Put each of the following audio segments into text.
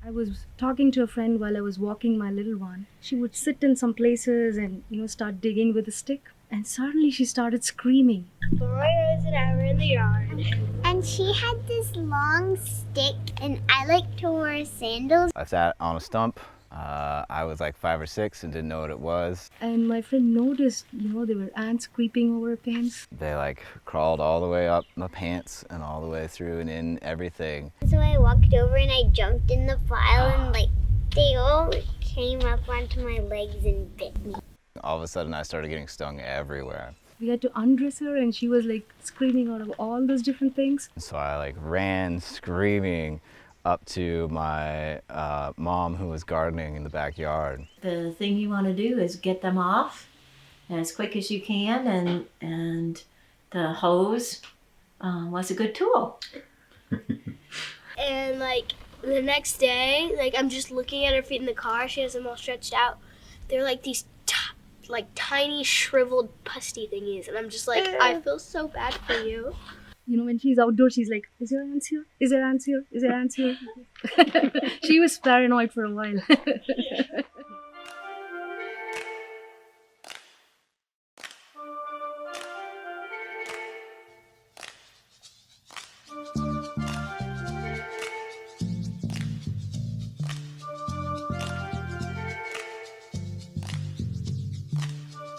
I was talking to a friend while I was walking my little one. She would sit in some places and, start digging with a stick. And suddenly she started screaming. Roy and I were in the yard. And she had this long stick, and I like to wear sandals. I sat on a stump. I was like 5 or 6 and didn't know what it was. And my friend noticed, there were ants creeping over her pants. They like crawled all the way up my pants and all the way through and in everything. So I walked over and I jumped in the pile and they all came up onto my legs and bit me. All of a sudden I started getting stung everywhere. We had to undress her and she was screaming out of all those different things. So I ran screaming up to my mom, who was gardening in the backyard. The thing you want to do is get them off as quick as you can, and the hose was a good tool. And the next day, I'm just looking at her feet in the car. She has them all stretched out. They're these tiny shriveled pusty thingies, and I'm just I feel so bad for you. When she's outdoors, she's like, is there ants here? Is there ants here? Is there ants here? She was paranoid for a while.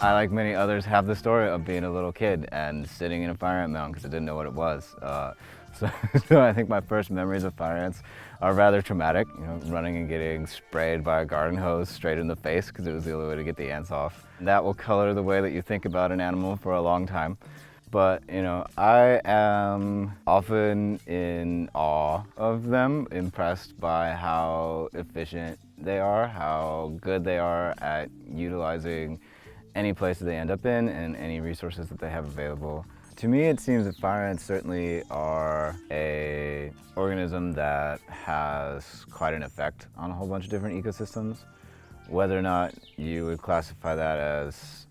I, like many others, have the story of being a little kid and sitting in a fire ant mound because I didn't know what it was. So I think my first memories of fire ants are rather traumatic. Running and getting sprayed by a garden hose straight in the face because it was the only way to get the ants off. That will color the way that you think about an animal for a long time. But, I am often in awe of them, impressed by how efficient they are, how good they are at utilizing any place that they end up in and any resources that they have available. To me, it seems that fire ants certainly are an organism that has quite an effect on a whole bunch of different ecosystems. Whether or not you would classify that as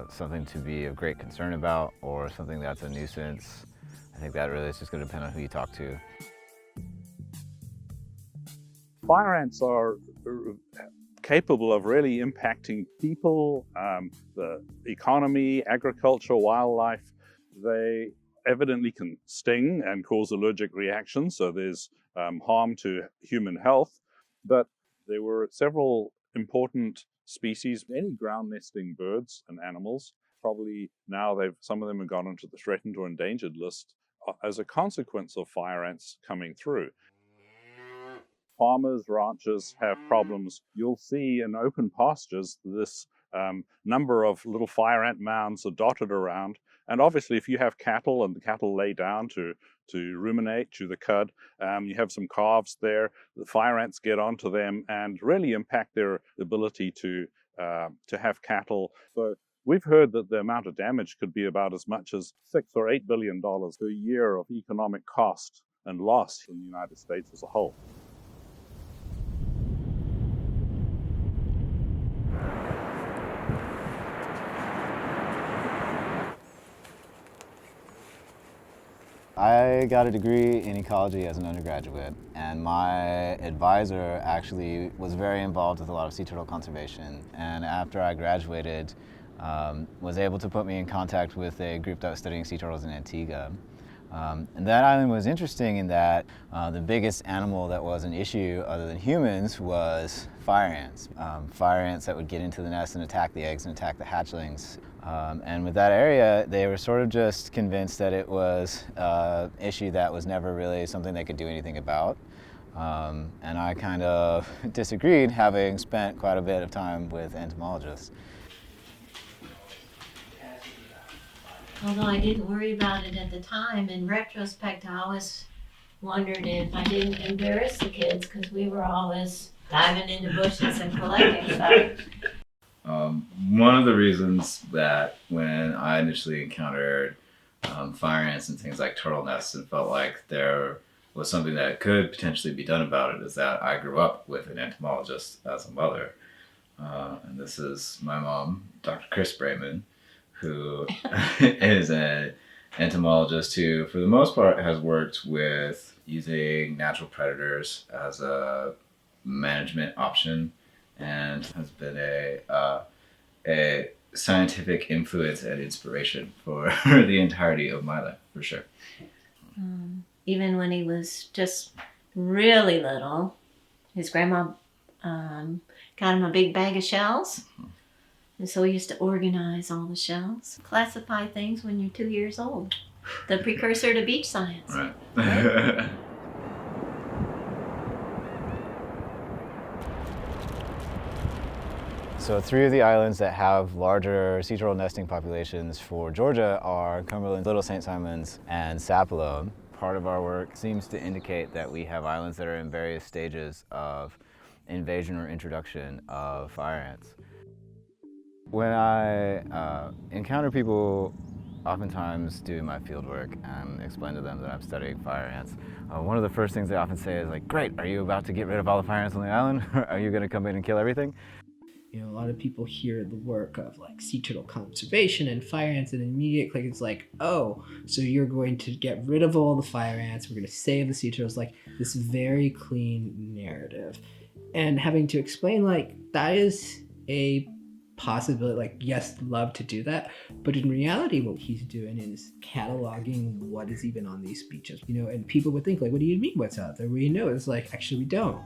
something to be of great concern about or something that's a nuisance, I think that really is just going to depend on who you talk to. Fire ants are capable of really impacting people, the economy, agriculture, wildlife. They evidently can sting and cause allergic reactions, so there's harm to human health. But there were several important species, any ground nesting birds and animals. Probably now some of them have gone into the threatened or endangered list as a consequence of fire ants coming through. Farmers, ranchers have problems. You'll see in open pastures this number of little fire ant mounds are dotted around. And obviously, if you have cattle and the cattle lay down to ruminate, chew the cud, you have some calves there. The fire ants get onto them and really impact their ability to have cattle. So we've heard that the amount of damage could be about as much as $6 or $8 billion per year of economic cost and loss in the United States as a whole. I got a degree in ecology as an undergraduate, and my advisor actually was very involved with a lot of sea turtle conservation. And after I graduated, was able to put me in contact with a group that was studying sea turtles in Antigua. And that island was interesting in that the biggest animal that was an issue other than humans was fire ants. Fire ants that would get into the nest and attack the eggs and attack the hatchlings. And with that area, they were sort of just convinced that it was an issue that was never really something they could do anything about. And I kind of disagreed, having spent quite a bit of time with entomologists. Although I didn't worry about it at the time, in retrospect, I always wondered if I didn't embarrass the kids because we were always diving into bushes and collecting stuff. One of the reasons that when I initially encountered fire ants and things like turtle nests and felt like there was something that could potentially be done about it is that I grew up with an entomologist as a mother. And this is my mom, Dr. Chris Brayman, who is an entomologist who, for the most part, has worked with using natural predators as a management option, and has been a scientific influence and inspiration for the entirety of my life, for sure. Even when he was just really little, his grandma got him a big bag of shells. And so he used to organize all the shells, classify things when you're 2 years old. The precursor to beach science. Right. Right? So 3 of the islands that have larger sea turtle nesting populations for Georgia are Cumberland, Little St. Simons, and Sapelo. Part of our work seems to indicate that we have islands that are in various stages of invasion or introduction of fire ants. When I encounter people, oftentimes doing my field work and explain to them that I'm studying fire ants, one of the first things they often say is like, "Great, are you about to get rid of all the fire ants on the island? Are you going to come in and kill everything?" You know, a lot of people hear the work of like sea turtle conservation and fire ants, and immediate click is like, oh, so you're going to get rid of all the fire ants, we're going to save the sea turtles, like this very clean narrative. And having to explain like that is a possibility, like yes, love to do that, but in reality what he's doing is cataloging what is even on these beaches, you know, and people would think like, what do you mean what's out there? We know. It's like, actually we don't.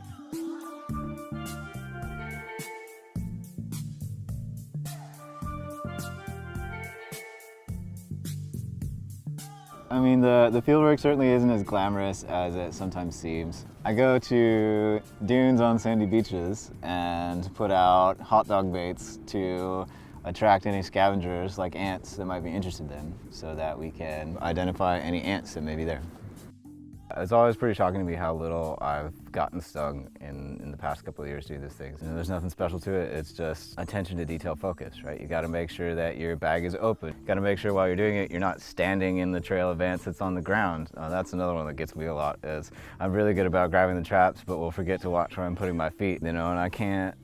I mean, the fieldwork certainly isn't as glamorous as it sometimes seems. I go to dunes on sandy beaches and put out hot dog baits to attract any scavengers like ants that might be interested in, so that we can identify any ants that may be there. It's always pretty shocking to me how little I've gotten stung in the past couple of years doing these things. And there's nothing special to it, it's just attention to detail focus, right? You gotta make sure that your bag is open. You gotta make sure while you're doing it, you're not standing in the trail of ants that's on the ground. That's another one that gets me a lot, is I'm really good about grabbing the traps, but will forget to watch where I'm putting my feet, you know, and I can't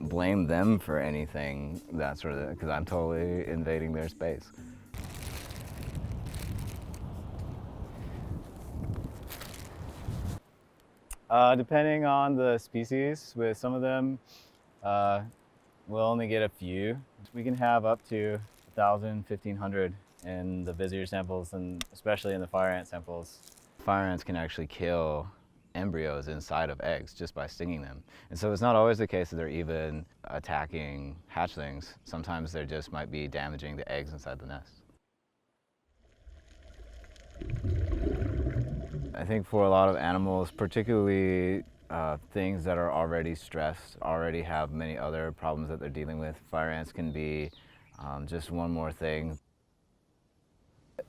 blame them for anything, that sort of, because I'm totally invading their space. Depending on the species, with some of them, we'll only get a few. We can have up to 1,000, 1,500 in the busier samples, and especially in the fire ant samples. Fire ants can actually kill embryos inside of eggs just by stinging them. And so it's not always the case that they're even attacking hatchlings. Sometimes they just might be damaging the eggs inside the nest. I think for a lot of animals, particularly things that are already stressed, already have many other problems that they're dealing with, fire ants can be just one more thing.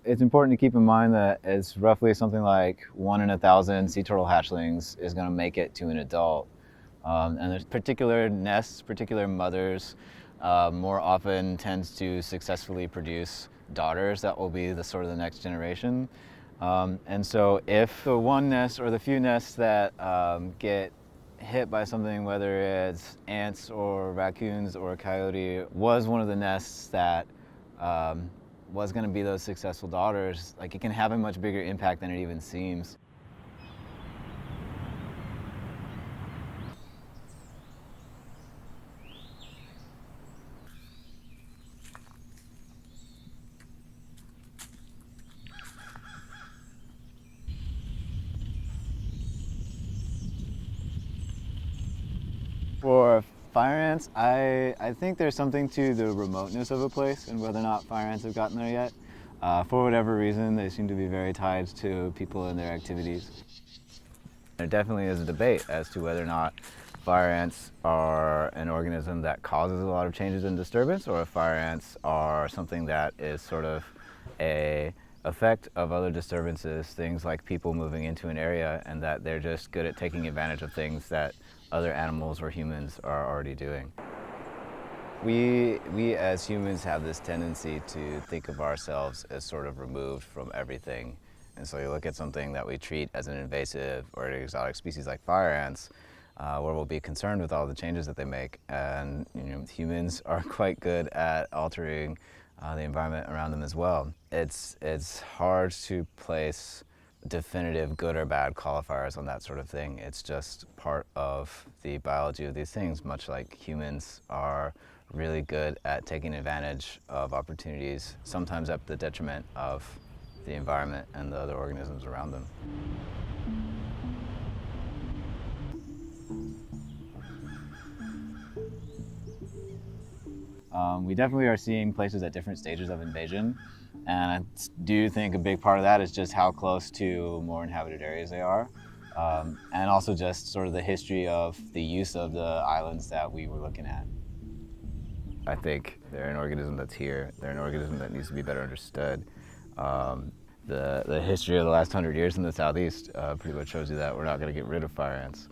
It's important to keep in mind that it's roughly something like 1 in 1,000 sea turtle hatchlings is going to make it to an adult. And there's particular nests, particular mothers, more often tends to successfully produce daughters that will be the sort of the next generation. And so if the one nest or the few nests that get hit by something, whether it's ants or raccoons or a coyote, was one of the nests that was going to be those successful daughters, like it can have a much bigger impact than it even seems. For fire ants, I think there's something to the remoteness of a place and whether or not fire ants have gotten there yet. For whatever reason, they seem to be very tied to people and their activities. There definitely is a debate as to whether or not fire ants are an organism that causes a lot of changes and disturbance, or if fire ants are something that is sort of a effect of other disturbances, things like people moving into an area, and that they're just good at taking advantage of things that other animals or humans are already doing. We as humans have this tendency to think of ourselves as sort of removed from everything. And so you look at something that we treat as an invasive or an exotic species like fire ants, where we'll be concerned with all the changes that they make. And humans are quite good at altering the environment around them as well. It's hard to place definitive good or bad qualifiers on that sort of thing. It's just part of the biology of these things, much like humans are really good at taking advantage of opportunities, sometimes at the detriment of the environment and the other organisms around them. We definitely are seeing places at different stages of invasion, and I do think a big part of that is just how close to more inhabited areas they are, and also just sort of the history of the use of the islands that we were looking at. I think they're an organism that's here. They're an organism that needs to be better understood. The history of the last 100 years in the Southeast pretty much shows you that we're not going to get rid of fire ants,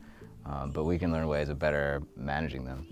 but we can learn ways of better managing them.